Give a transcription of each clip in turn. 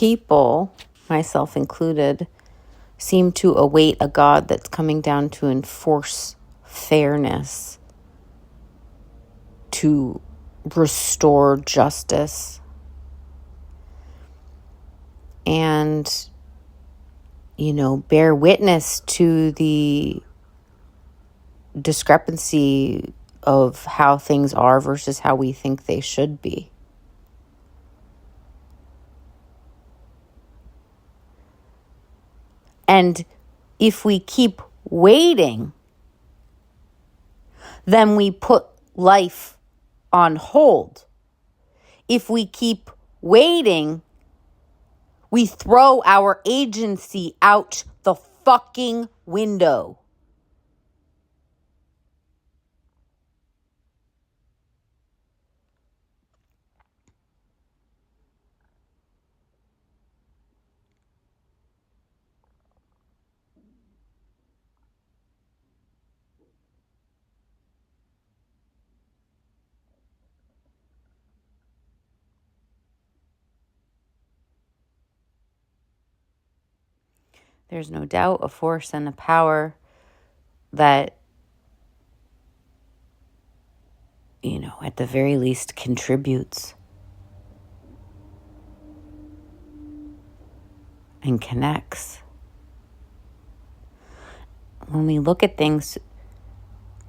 people, myself included, seem to await a God that's coming down to enforce fairness, to restore justice, and, bear witness to the discrepancy of how things are versus how we think they should be. And if we keep waiting, then we put life on hold. If we keep waiting, we throw our agency out the fucking window. There's no doubt a force and a power that, at the very least contributes and connects. When we look at things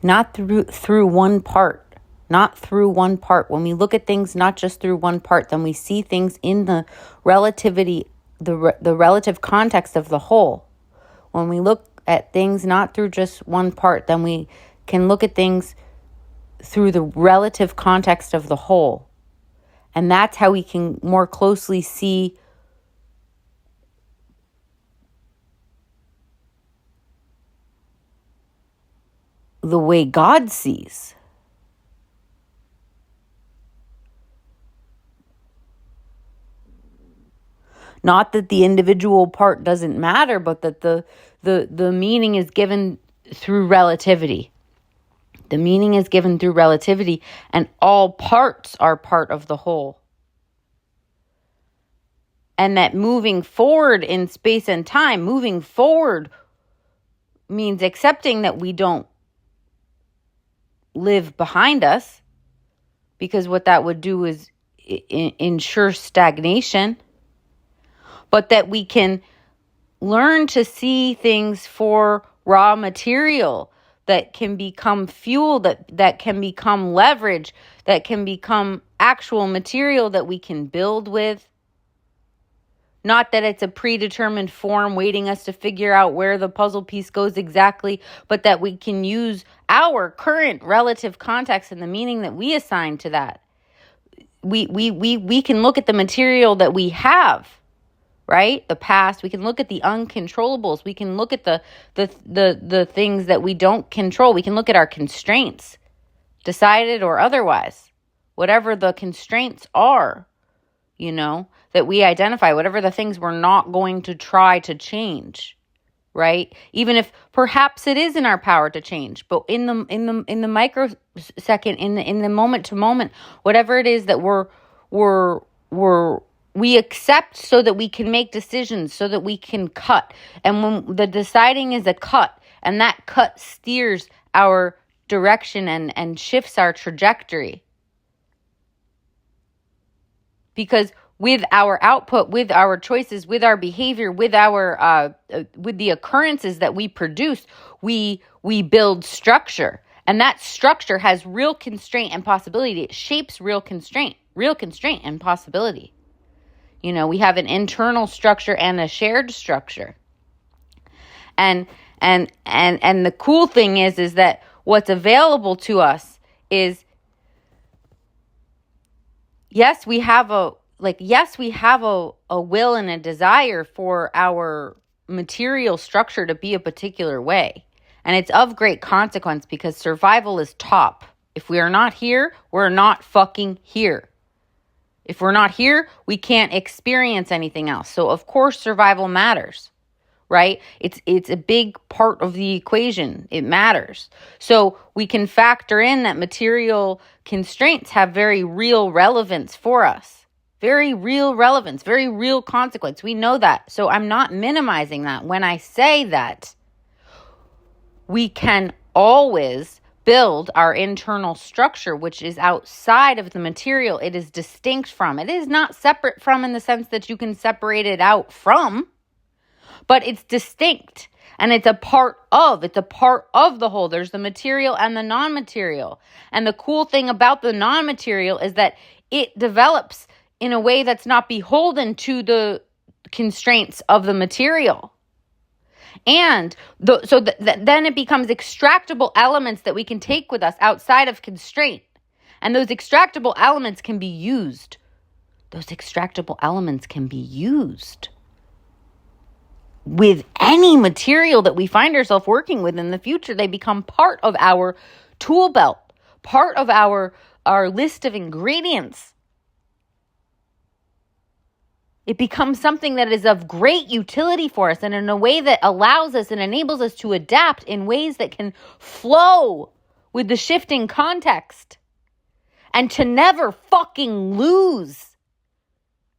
not through one part, when we look at things not just through one part, then we see things in the relativity, the relative context of the whole. When we look at things not through just one part, then we can look at things through the relative context of the whole. And that's how we can more closely see the way God sees. Not that the individual part doesn't matter, but that the meaning is given through relativity. The meaning is given through relativity, and all parts are part of the whole. And that moving forward in space and time, moving forward means accepting that we don't live behind us, because what that would do is ensure stagnation. But that we can learn to see things for raw material that can become fuel, that can become leverage, that can become actual material that we can build with. Not that it's a predetermined form waiting us to figure out where the puzzle piece goes exactly, but that we can use our current relative context and the meaning that we assign to that. We can look at the material that we have, right? The past. We can look at the uncontrollables. We can look at the things that we don't control. We can look at our constraints, decided or otherwise. Whatever the constraints are, that we identify, whatever the things we're not going to try to change, right? Even if perhaps it is in our power to change, but in the microsecond, in the moment to moment, whatever it is that we accept so that we can make decisions, so that we can cut. And when the deciding is a cut, and that cut steers our direction and shifts our trajectory. Because with our output, with our choices, with our behavior, with our with the occurrences that we produce, we build structure. And that structure has real constraint and possibility. It shapes real constraint and possibility. We have an internal structure and a shared structure. And the cool thing is that what's available to us is, yes, we have a will and a desire for our material structure to be a particular way. And it's of great consequence because survival is top. If we are not here, we're not fucking here. If we're not here, we can't experience anything else. So of course survival matters, right? It's a big part of the equation. It matters. So we can factor in that material constraints have very real relevance for us very real relevance, very real consequence. We know that. So I'm not minimizing that. When I say that we can always build our internal structure, which is outside of the material, it is distinct from. It is not separate from in the sense that you can separate it out from, but it's distinct and it's a part of the whole. There's the material and the non-material. And the cool thing about the non-material is that it develops in a way that's not beholden to the constraints of the material. And then it becomes extractable elements that we can take with us outside of constraint. And those extractable elements can be used. With any material that we find ourselves working with in the future. They become part of our tool belt, part of our list of ingredients. It becomes something that is of great utility for us and in a way that allows us and enables us to adapt in ways that can flow with the shifting context and to never fucking lose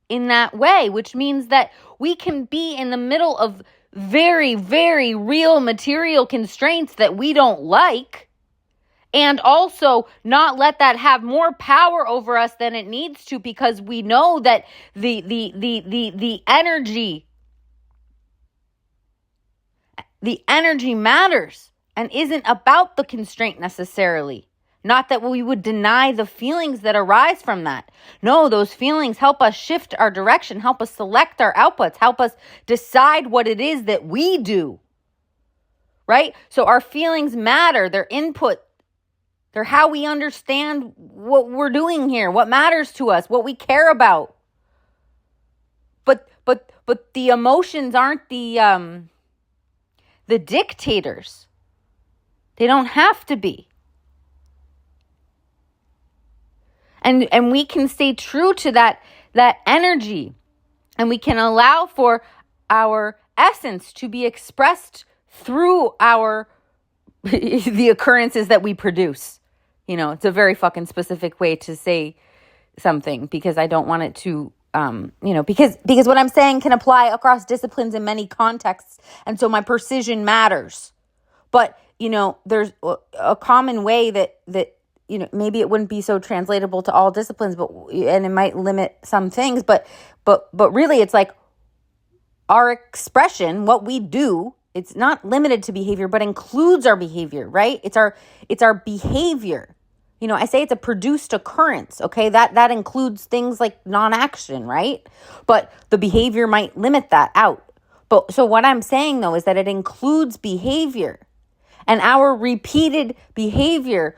in that way, which means that we can be in the middle of very, very real material constraints that we don't like, and also not let that have more power over us than it needs to, because we know that the energy matters and isn't about the constraint necessarily. Not that we would deny the feelings that arise from that. No, those feelings help us shift our direction, help us select our outputs, help us decide what it is that we do. Right? So our feelings matter, they're input. They're how we understand what we're doing here, what matters to us, what we care about. But the emotions aren't the dictators. They don't have to be. And we can stay true to that energy, and we can allow for our essence to be expressed through the occurrences that we produce. You know, it's a very fucking specific way to say something, because I don't want it to, because what I'm saying can apply across disciplines in many contexts. And so my precision matters. But, there's a common way that maybe it wouldn't be so translatable to all disciplines, and it might limit some things, but really it's like our expression, what we do, it's not limited to behavior, but includes our behavior, right? It's our behavior. I say it's a produced occurrence, okay? That includes things like non-action, right? But the behavior might limit that out. So what I'm saying though is that it includes behavior, and our repeated behavior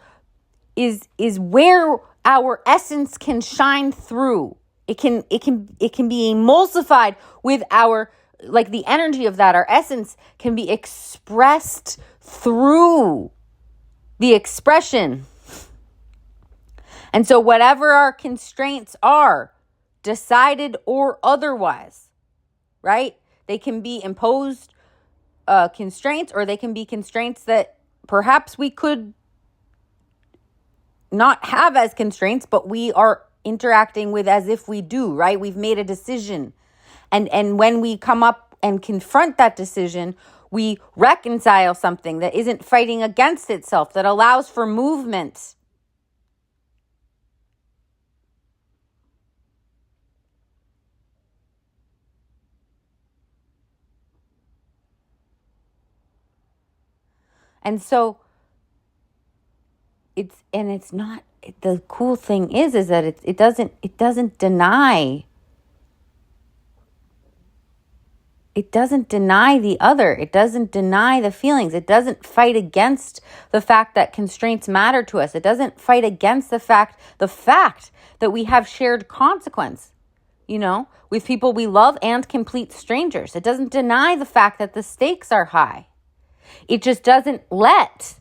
is where our essence can shine through. It can be emulsified with our, like, the energy of that. Our essence can be expressed through the expression. And so whatever our constraints are, decided or otherwise, right? They can be imposed constraints, or they can be constraints that perhaps we could not have as constraints, but we are interacting with as if we do, right? We've made a decision. And when we come up and confront that decision, we reconcile something that isn't fighting against itself, that allows for movement. And so it's not, the cool thing is that it doesn't deny. It doesn't deny the other. It doesn't deny the feelings. It doesn't fight against the fact that constraints matter to us. It doesn't fight against the fact that we have shared consequence, with people we love and complete strangers. It doesn't deny the fact that the stakes are high. It just doesn't let,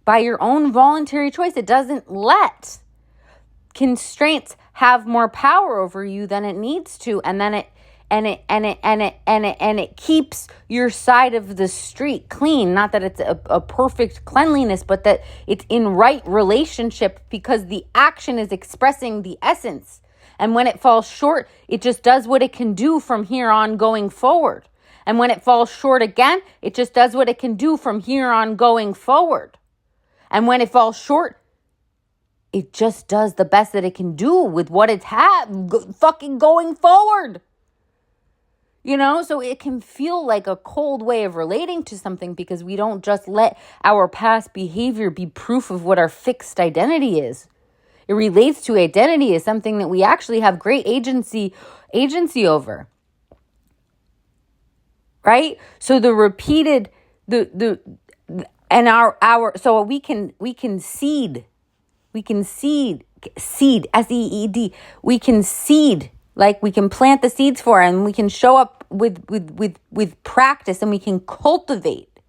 by your own voluntary choice, it doesn't let constraints have more power over you than it needs to, and then it keeps your side of the street clean. Not that it's a perfect cleanliness, but that it's in right relationship, because the action is expressing the essence. And when it falls short, it just does what it can do from here on going forward. And when it falls short again, it just does what it can do from here on going forward. And when it falls short, it just does the best that it can do with what it's fucking going forward. So it can feel like a cold way of relating to something because we don't just let our past behavior be proof of what our fixed identity is. It relates to identity as something that we actually have great agency over. Right? So the repeated so we can seed. We can seed, SEED. We can seed, like we can plant the seeds for, and we can show up with practice, and we can cultivate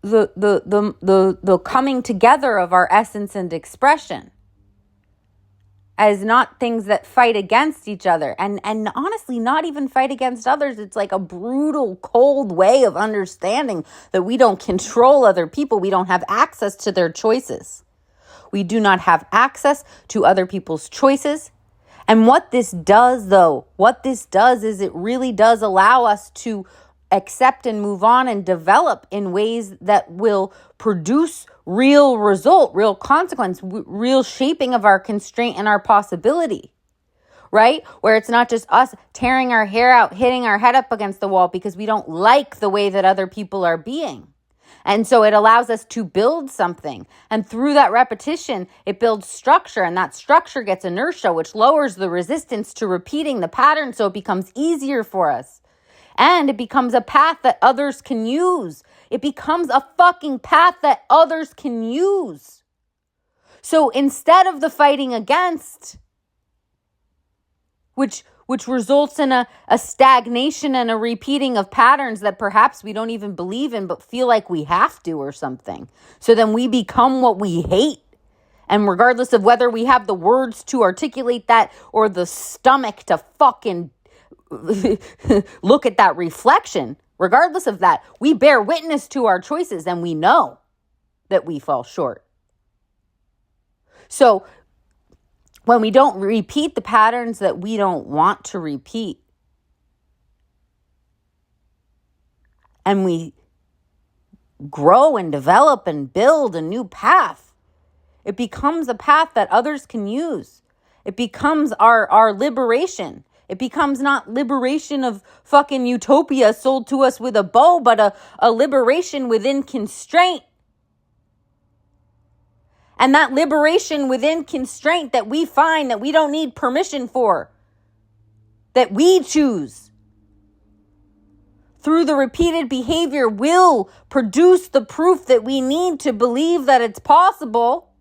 the coming together of our essence and expression as not things that fight against each other, and honestly not even fight against others. It's like a brutal, cold way of understanding that we don't control other people. We don't have access to their choices. We do not have access to other people's choices. And what this does is it really does allow us to accept and move on and develop in ways that will produce real result, real consequence, real shaping of our constraint and our possibility, right? Where it's not just us tearing our hair out, hitting our head up against the wall because we don't like the way that other people are being. And so it allows us to build something. And through that repetition, it builds structure. And that structure gets inertia, which lowers the resistance to repeating the pattern. So it becomes easier for us. And it becomes a path that others can use. It becomes a fucking path that others can use. So instead of the fighting against, which results in a stagnation and a repeating of patterns that perhaps we don't even believe in, but feel like we have to or something. So then we become what we hate. And regardless of whether we have the words to articulate that or the stomach to fucking look at that reflection, regardless of that, we bear witness to our choices and we know that we fall short. So when we don't repeat the patterns that we don't want to repeat, and we grow and develop and build a new path, it becomes a path that others can use. It becomes our liberation. It becomes not liberation of fucking utopia sold to us with a bow, but a liberation within constraint. And that liberation within constraint that we find that we don't need permission for, that we choose through the repeated behavior, will produce the proof that we need to believe that it's possible.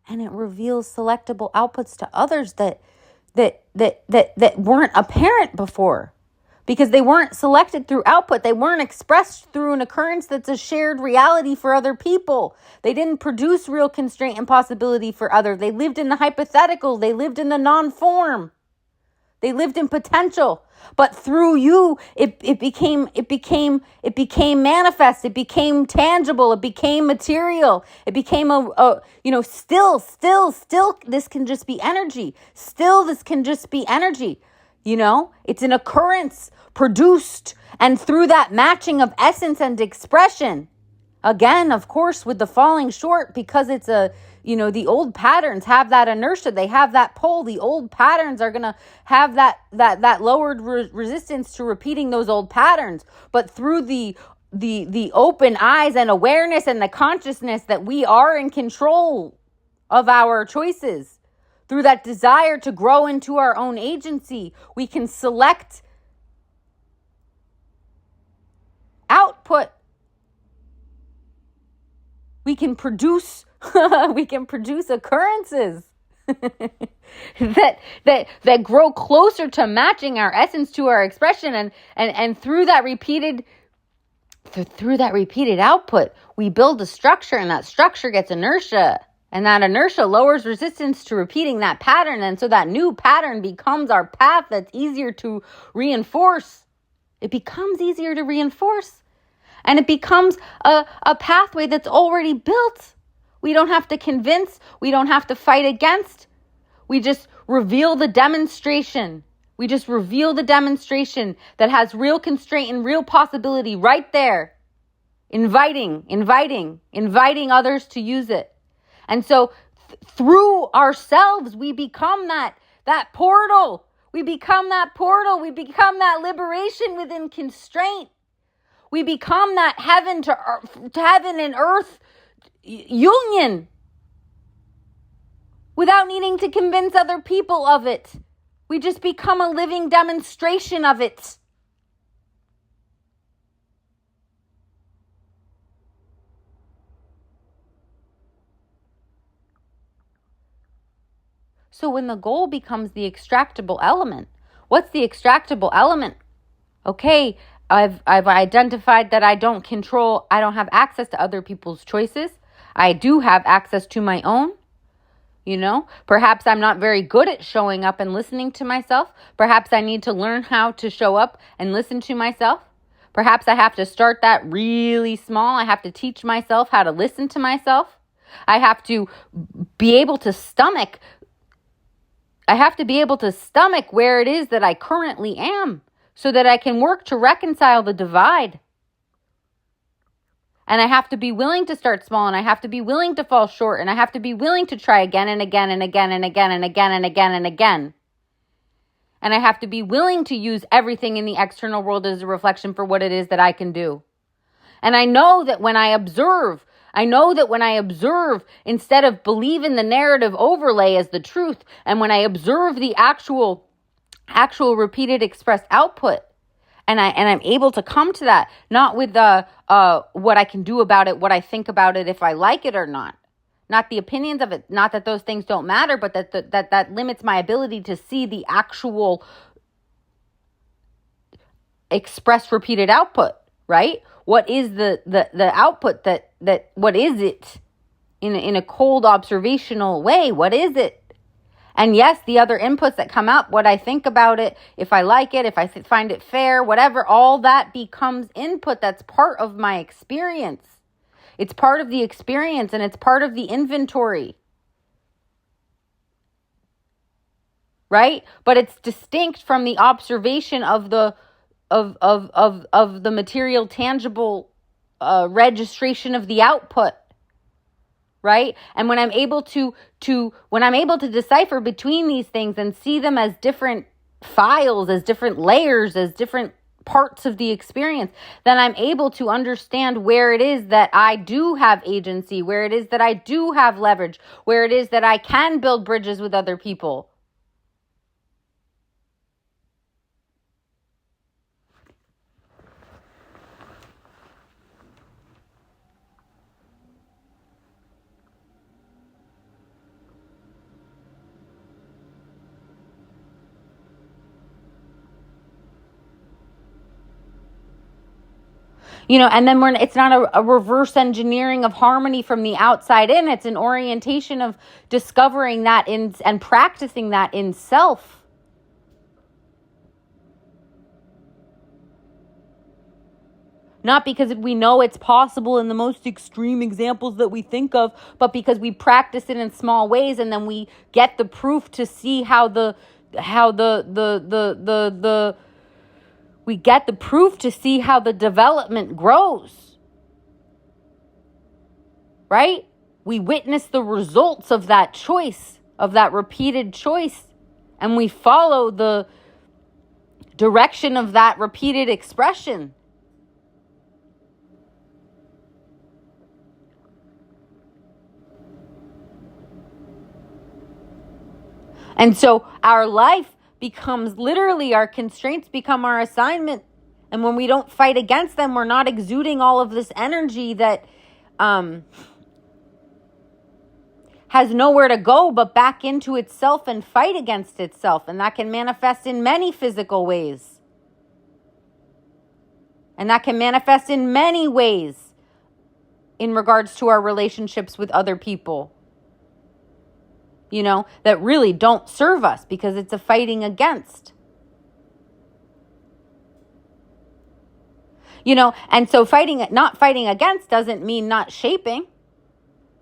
And it reveals selectable outputs to others that weren't apparent before, because they weren't selected through output. They weren't expressed through an occurrence that's a shared reality for other people. They didn't produce real constraint and possibility for others. They lived in the hypothetical. They lived in the non-form. They lived in potential. But through you, it became manifest. It became tangible. It became material. It became still, this can just be energy. Still, this can just be energy. It's an occurrence produced, and through that matching of essence and expression, again, of course, with the falling short, because it's the old patterns have that inertia. They have that pull. The old patterns are going to have that lowered resistance to repeating those old patterns. But through the open eyes and awareness and the consciousness that we are in control of our choices, through that desire to grow into our own agency, we can select output. We can produce occurrences that grow closer to matching our essence to our expression, and through that repeated output, we build a structure, and that structure gets inertia, and that inertia lowers resistance to repeating that pattern, and so that new pattern becomes our path that's easier to reinforce It becomes easier to reinforce. And it becomes a pathway that's already built. We don't have to convince. We don't have to fight against. We just reveal the demonstration. We just reveal the demonstration that has real constraint and real possibility right there. Inviting others to use it. And so through ourselves, we become that portal. We become that portal. We become that liberation within constraint. We become that heaven and earth union without needing to convince other people of it. We just become a living demonstration of it. So when the goal becomes the extractable element, what's the extractable element? Okay, I've identified that I don't have access to other people's choices. I do have access to my own. Perhaps I'm not very good at showing up and listening to myself. Perhaps I need to learn how to show up and listen to myself. Perhaps I have to start that really small. I have to teach myself how to listen to myself. I have to be able to stomach where it is that I currently am so that I can work to reconcile the divide. And I have to be willing to start small, and I have to be willing to fall short, and I have to be willing to try again and again and again and again and again and again and again. And I have to be willing to use everything in the external world as a reflection for what it is that I can do. And I know that when I observe, instead of believe in the narrative overlay as the truth, and when I observe the actual repeated expressed output, and I'm able to come to that, not with what I can do about it, what I think about it, if I like it or not the opinions of it, not that those things don't matter, but that limits my ability to see the actual expressed repeated output, right? What is the output that what is it in a cold observational way? What is it? And yes, the other inputs that come up, what I think about it, if I like it, if I find it fair, whatever, all that becomes input that's part of my experience. It's part of the experience and it's part of the inventory. Right? But it's distinct from the observation of the material tangible registration of the output. Right? And when I'm able to decipher between these things and see them as different files, as different layers, as different parts of the experience, then I'm able to understand where it is that I do have agency, where it is that I do have leverage, where it is that I can build bridges with other people. And then it's not a reverse engineering of harmony from the outside in. It's an orientation of discovering that and practicing that in self. Not because we know it's possible in the most extreme examples that we think of, but because we practice it in small ways, and then we get the proof to see we get the proof to see how the development grows. Right? We witness the results of that choice, of that repeated choice, and we follow the direction of that repeated expression. And so our life becomes literally, our constraints become our assignment. And when we don't fight against them, we're not exuding all of this energy that has nowhere to go but back into itself and fight against itself. And that can manifest in many physical ways. And that can manifest in many ways in regards to our relationships with other people. That really don't serve us because it's a fighting against. And so not fighting against doesn't mean not shaping.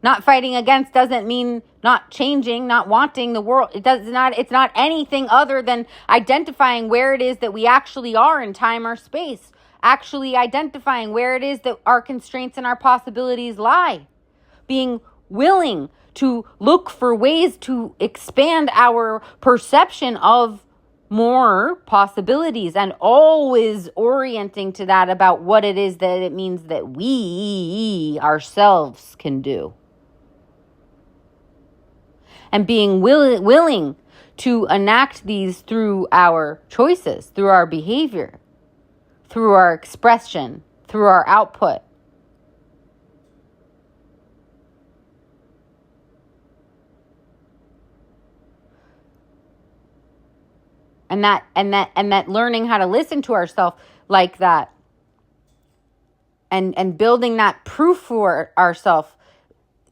Not fighting against doesn't mean not changing, not wanting the world. It's not anything other than identifying where it is that we actually are in time or space. Actually identifying where it is that our constraints and our possibilities lie. Being willing to look for ways to expand our perception of more possibilities, and always orienting to that about what it is that it means that we ourselves can do. And being willing to enact these through our choices, through our behavior, through our expression, through our output. And that learning how to listen to ourselves like that, and building that proof for ourselves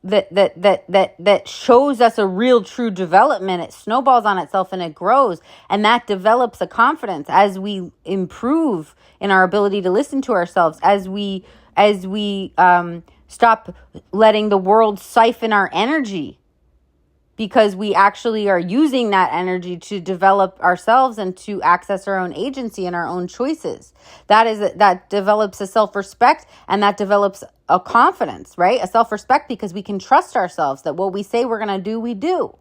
that shows us a real true development. It snowballs on itself and it grows, and that develops a confidence as we improve in our ability to listen to ourselves, as we stop letting the world siphon our energy, because we actually are using that energy to develop ourselves and to access our own agency and our own choices. That develops a self-respect, and that develops a confidence, right? A self-respect because we can trust ourselves that what we say we're going to do, we do.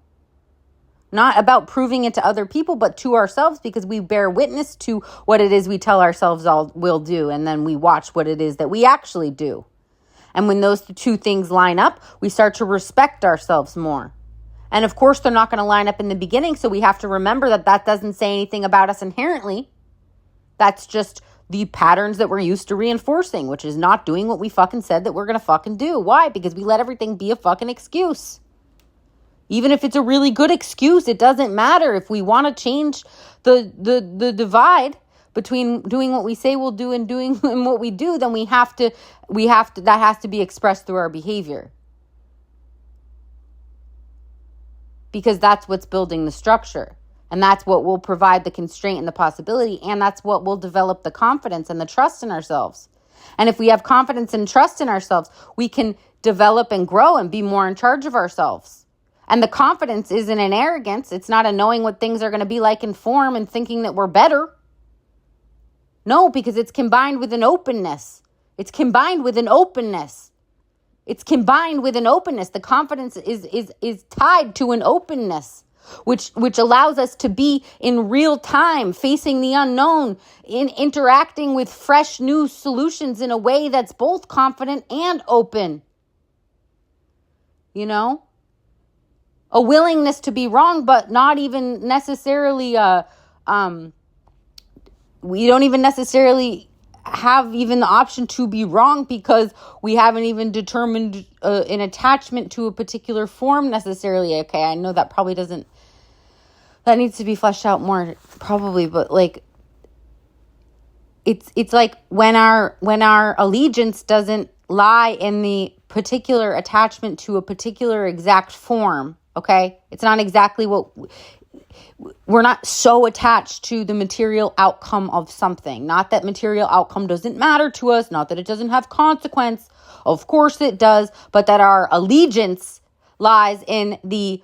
Not about proving it to other people, but to ourselves, because we bear witness to what it is we tell ourselves all will do, and then we watch what it is that we actually do. And when those two things line up, we start to respect ourselves more. And of course, they're not going to line up in the beginning, so we have to remember that doesn't say anything about us inherently. That's just the patterns that we're used to reinforcing, which is not doing what we fucking said that we're going to fucking do. Why? Because we let everything be a fucking excuse. Even if it's a really good excuse, it doesn't matter. If we want to change the divide between doing what we say we'll do and doing and what we do, then we have to, that has to be expressed through our behavior. Because that's what's building the structure. And that's what will provide the constraint and the possibility. And that's what will develop the confidence and the trust in ourselves. And if we have confidence and trust in ourselves, we can develop and grow and be more in charge of ourselves. And the confidence isn't an arrogance. It's not a knowing what things are going to be like in form and thinking that we're better. No, because it's combined with an openness. It's combined with an openness. It's combined with an openness. The confidence is tied to an openness, which allows us to be in real time, facing the unknown, interacting with fresh new solutions in a way that's both confident and open. A willingness to be wrong, but not even necessarily, we don't even necessarily have even the option to be wrong, because we haven't even determined an attachment to a particular form necessarily. Okay, I know that probably doesn't, that needs to be fleshed out more probably, but like it's like when our allegiance doesn't lie in the particular attachment to a particular exact form. Okay, it's not exactly what we're not so attached to the material outcome of something. Not that material outcome doesn't matter to us, not that it doesn't have consequence. Of course it does, but that our allegiance lies in the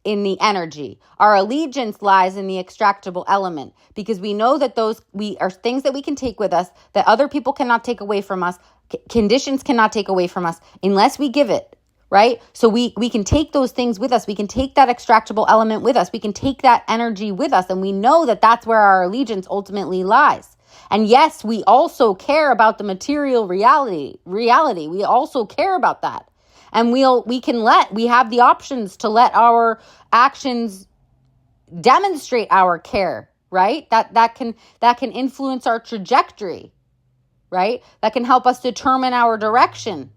energy. Our allegiance lies in the extractable element, because we know that those are things that we can take with us, that other people cannot take away from us, conditions cannot take away from us unless we give it. Right? So we can take those things with us. We can take that extractable element with us. We can take that energy with us. And we know that that's where our allegiance ultimately lies. And yes, we also care about the material reality. We also care about that. And we have the options to let our actions demonstrate our care, right? That can influence our trajectory, right? That can help us determine our direction.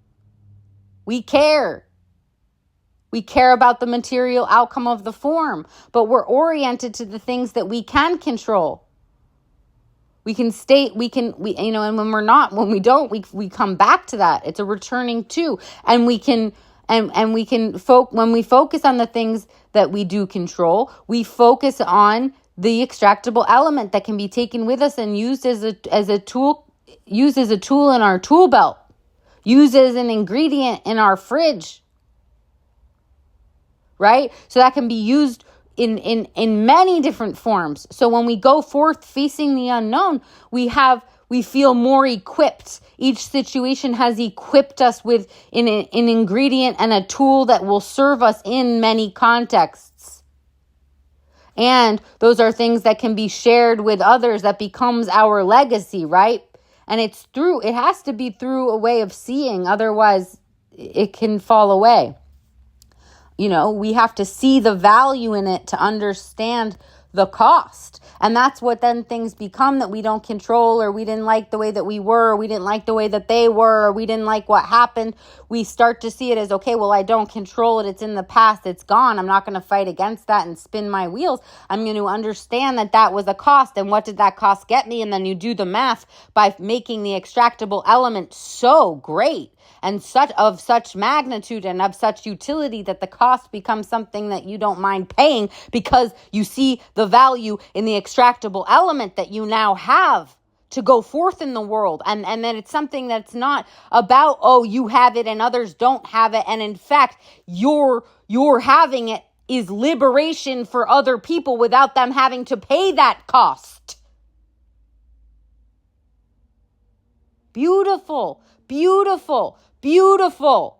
We care. We care about the material outcome of the form, but we're oriented to the things that we can control. And when we don't, we come back to that. It's a returning to, and when we focus on the things that we do control, we focus on the extractable element that can be taken with us and used as a tool used as a tool in our tool belt, used as an ingredient in our fridge, right? So that can be used in many different forms. So when we go forth facing the unknown, we feel more equipped. Each situation has equipped us with an ingredient and a tool that will serve us in many contexts. And those are things that can be shared with others, that becomes our legacy, right? And it has to be through a way of seeing, otherwise it can fall away. We have to see the value in it to understand the cost. And that's what then things become that we don't control, or we didn't like the way that we were, or we didn't like the way that they were, or we didn't like what happened. We start to see it as, okay, well, I don't control it. It's in the past. It's gone. I'm not going to fight against that and spin my wheels. I'm going to understand that that was a cost. And what did that cost get me? And then you do the math by making the extractable element so great and such magnitude and of such utility that the cost becomes something that you don't mind paying, because you see the value in the extractable element that you now have to go forth in the world. And then it's something that's not about, oh, you have it and others don't have it. And in fact, your having it is liberation for other people without them having to pay that cost. Beautiful, beautiful, beautiful.